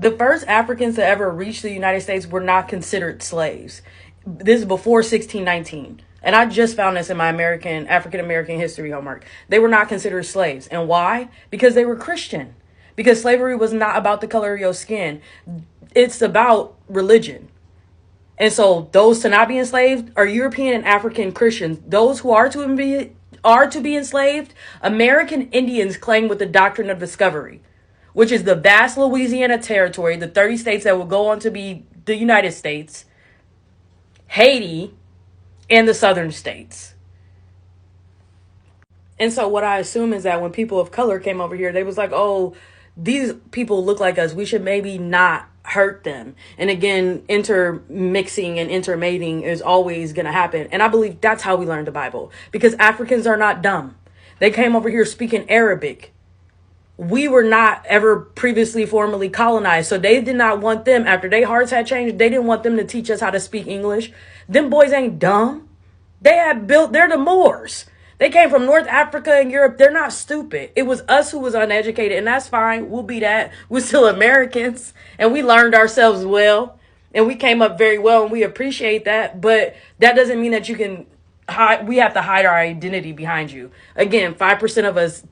The first Africans to ever reach the United States were not considered slaves. This is before 1619. And I just found this in my African American history homework. They were not considered slaves. And why? Because they were Christian. Because slavery was not about the color of your skin. It's about religion. And so those to not be enslaved are European and African Christians. Those who are to be enslaved, American Indians claim with the doctrine of discovery, which is the vast Louisiana territory, the 30 states that will go on to be the United States, Haiti, and the southern states. And so what I assume is that when people of color came over here, they was like, oh, these people look like us. We should maybe not hurt them. And again, intermixing and intermating is always going to happen. And I believe that's how we learned the Bible, because Africans are not dumb. They came over here speaking Arabic. We were not ever previously formally colonized. So they did not want them, after their hearts had changed, they didn't want them to teach us how to speak English. Them boys ain't dumb. They're the Moors. They came from North Africa and Europe. They're not stupid. It was us who was uneducated, and that's fine. We'll be that. We're still Americans, and we learned ourselves well, and we came up very well, and we appreciate that. But that doesn't mean that you can hide. We have to hide our identity behind you. Again, 5% of us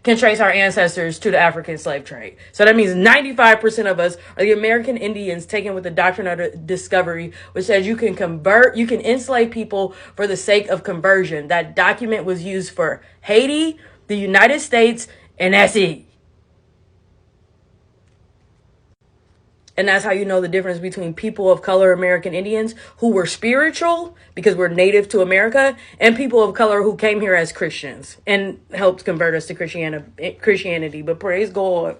can trace our ancestors to the African slave trade. So that means 95% of us are the American Indians taken with the doctrine of discovery, which says you can enslave people for the sake of conversion. That document was used for Haiti, the United States, and that's it. And that's how you know the difference between people of color, American Indians, who were spiritual because we're native to America, and people of color who came here as Christians and helped convert us to Christianity. But praise God.